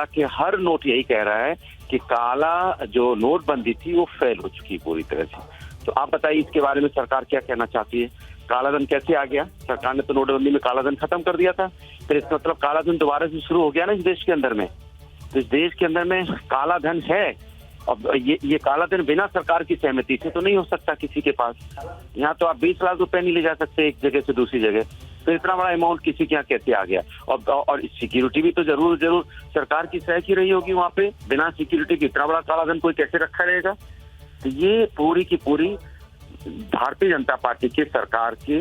मिला के हर नोट यही कह रहा है कि काला जो नोटबंदी थी वो फेल हो चुकी है पूरी तरह से। तो आप बताइए इसके बारे में सरकार क्या कहना चाहती है? काला धन कैसे आ गया? सरकार ने तो नोटबंदी में काला धन खत्म कर दिया था, फिर इसका मतलब काला धन दोबारा से शुरू हो गया ना इस देश के अंदर में। तो इस देश के अंदर में काला धन है, अब ये काला धन बिना सरकार की सहमति से तो नहीं हो सकता किसी के पास। यहाँ तो आप 20 लाख रुपए नहीं ले जा सकते एक जगह से दूसरी जगह, तो इतना बड़ा अमाउंट किसी के यहाँ कैसे आ गया? और सिक्योरिटी भी तो जरूर सरकार की सह की रही होगी वहाँ पे। बिना सिक्योरिटी के इतना बड़ा काला धन कोई कैसे रखा रहेगा? तो ये पूरी की पूरी भारतीय जनता पार्टी की सरकार की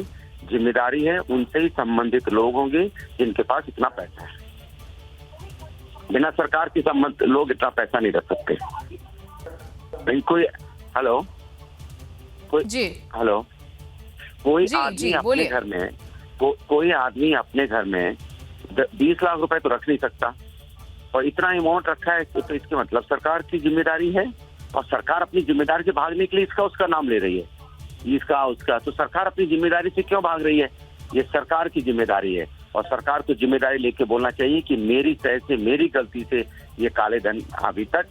जिम्मेदारी है। उनसे ही संबंधित लोग होंगे जिनके पास इतना पैसा है। बिना सरकार के संबंध लोग इतना पैसा नहीं रख सकते। नहीं कोई हेलो कोई जी हेलो कोई आदमी जी, अपने घर में कोई आदमी अपने घर में 20 लाख रुपए तो रख नहीं सकता, और इतना अमाउंट रखा है तो इसके मतलब सरकार की जिम्मेदारी है। और सरकार अपनी जिम्मेदारी से भागने के लिए इसका उसका नाम ले रही है, इसका उसका। तो सरकार अपनी जिम्मेदारी से क्यों भाग रही है? ये सरकार की जिम्मेदारी है, और सरकार को जिम्मेदारी लेके बोलना चाहिए कि मेरी सह से, मेरी गलती से ये काले धन अभी तक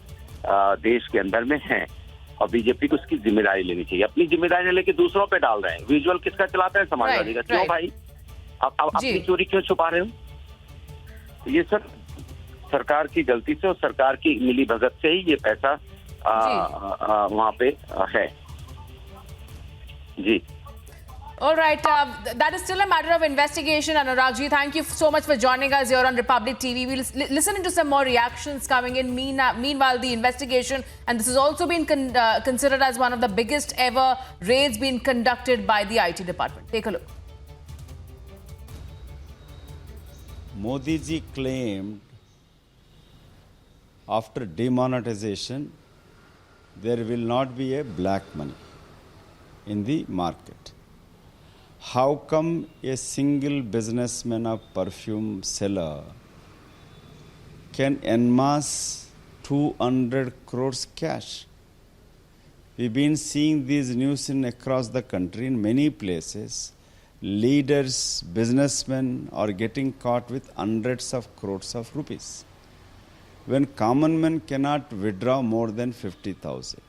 देश के अंदर में है, और बीजेपी को उसकी जिम्मेदारी लेनी चाहिए। अपनी जिम्मेदारी लेके दूसरों पे डाल रहे हैं। विजुअल किसका चलाता है? समाजवादी का। क्यों भाई? अब अपनी चोरी क्यों छुपा रहे हो? ये सब सरकार की गलती से और सरकार की मिली भगत से ही ये पैसा वहाँ पे है। जी। All right, that is still a matter of investigation. Anurag ji, thank you so much for joining us here on Republic TV. We'll listen into some more reactions coming in. Meanwhile, the investigation, and this has also been considered as one of the biggest ever raids being conducted by the IT department. Take a look. Modi ji claimed after demonetization there will not be a black money in the market. How come a single businessman of perfume seller can amass 200 crores cash? We've been seeing these news across the country in many places. Leaders, businessmen are getting caught with hundreds of crores of rupees, when common man cannot withdraw more than 50,000.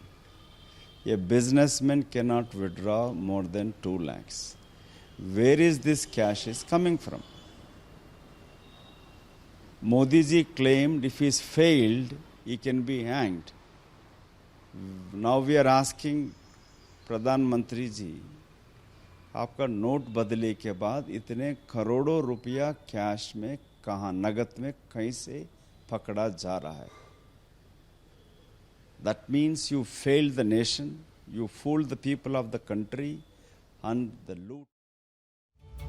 A businessman cannot withdraw more than 2 lakhs. Where is this cash is coming from? Modi ji claimed if he is failed, he can be hanged. Now we are asking Pradhan Mantri ji, आपका note बदले के बाद इतने करोड़ों रुपया cash में कहाँ, नगद में कहीं से पकड़ा जा रहा है? That means you failed the nation, you fooled the people of the country, and the loot.